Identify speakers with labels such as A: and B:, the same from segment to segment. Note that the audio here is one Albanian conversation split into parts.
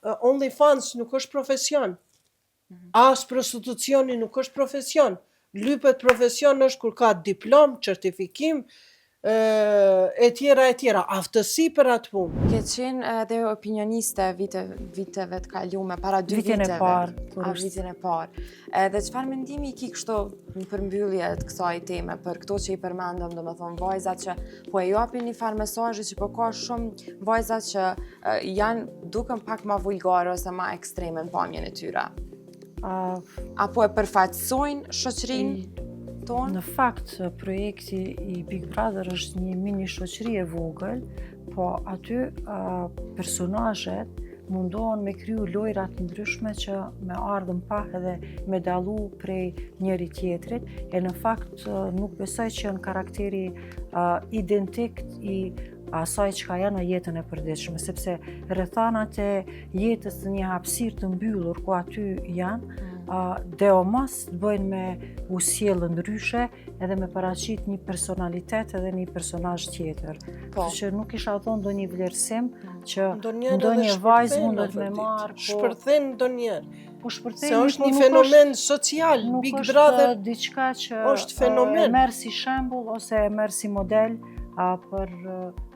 A: OnlyFans nuk është profesion. As prostitucioni nuk është profesion. Lypet profesion është kur ka diplom, certifikim, e tjera, aftësi për atë punë.
B: Ke qenë edhe opinioniste viteve të kalume, para 2 viteve. Vitin e parë. Dhe çfarë mendimi ki kështu në përmbyllje të kësaj teme për këto që i përmendëm, domethënë vajzat që po e japin një farë mesazhe që po ka shumë vajza që janë duken pak më vulgare ose më ekstreme në pamjen e tyre. Apo e përfaqësojnë shoqërinë tonë?
C: Në fakt, projekti i Big Brother është një mini shoqëri e vogël, po aty personazhet mundohen me kriju lojrat ndryshme që me ardhën pak edhe me dallu prej njëri tjetrit, e në fakt nuk besoj që në karakteri identik i asaj çka janë në jetën e përditshme, sepse rrethanat e jetës në një hapësirë të mbyllur ku aty janë, deomos të bëjnë me u sjellë ndryshe edhe me paraqit një personalitet edhe një personazh tjetër. Që nuk isha thonë ndonjë vlerësim që ndonjë vajzë mundet me marrë.
A: Shpërthen ndonjëherë.
C: Po shpërthen,
A: se është një fenomen social. Big Brother
C: është diçka që
A: është fenomen.
C: E merr si shembull ose e merr si model për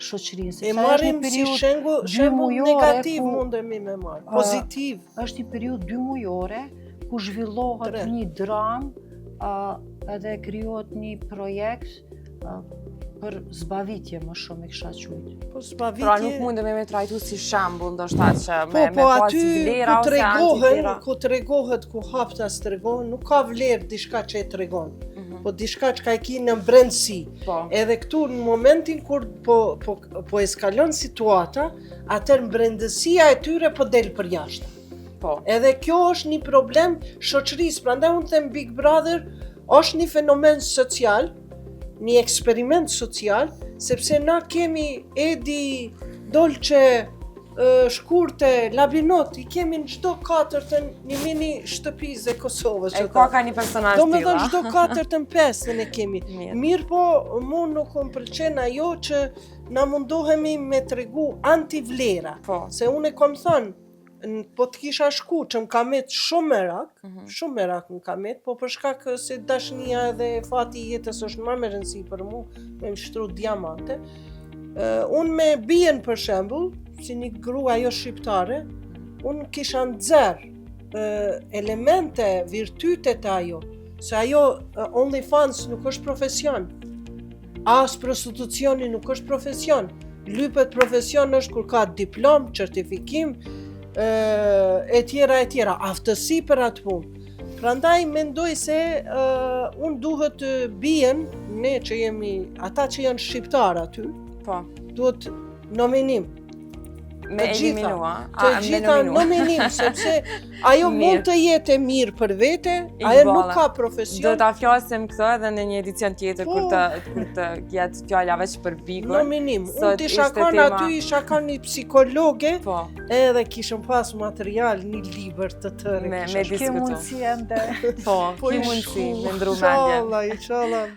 C: shoqërinë.
A: E marrim si shembull negativ mundemi me marrë, pozitiv.
C: Është një periudhë 2 mujore ku zhvillohet një dramë edhe krijohet një projekt për zbavitje më shumë e kisha thënë.
A: Po zbavitje.
B: Pra nuk mundemi me trajtu si shembull ndoshta që me pas vlera ose antivlera.
A: Ku tregohet, ku hapta tregon, nuk ka vlerë diçka që e tregon. Po diçka që ka e ki në brendësi. Edhe këtu në momentin kur po eskalon situata, atër brendësia e tyre po del për jashtë. Edhe kjo është një problem shoqërisë, prandaj unë them Big Brother është një fenomen social, një eksperiment social, sepse na kemi Edi, Dolce, shkurte, labinot, i kemi në çdo katërtën një mini shtëpisë e Kosovës.
B: E ka një personazh tillë.
A: Domethënë çdo katërtën 5 e kemi. Mirë po, mu nuk më pëlqen ajo që na mundohemi me tregu antivlera. Se unë e kam thënë, po të kisha shku që më ka met shumë merak më ka met, po për shkak se dashnia edhe fati i jetës është më me rëndësi për mu, me më shtru diamante. Unë me bien për shembull, si një grua jo shqiptare, unë kisha nxerr elemente, virtytet e ajo, se ajo OnlyFans nuk është profesion. As prostitucioni nuk është profesion. Lypet profesion është kur ka diplom, certifikim, e tjera, aftësi për atë punë. Prandaj mendoj se unë duhet të bien, ne që jemi, ata që janë shqiptar aty, duhet nominim.
B: Me eliminua.
A: Të gjitha nominim, sepse ajo mund të jetë e mirë për vete, ajo nuk ka profesion.
B: Do ta flasim këtë edhe në një edicion tjetër kur të jetë fjala veç për Bigun.
A: Nominim. Unë të shakon aty, isha ka një psikologe, edhe kishëm pas material, një libër të tërë.
B: Me diskutu.
C: Ke mundësi ende.
B: Ke mundësi me ndru mendjen.
A: Inshallah.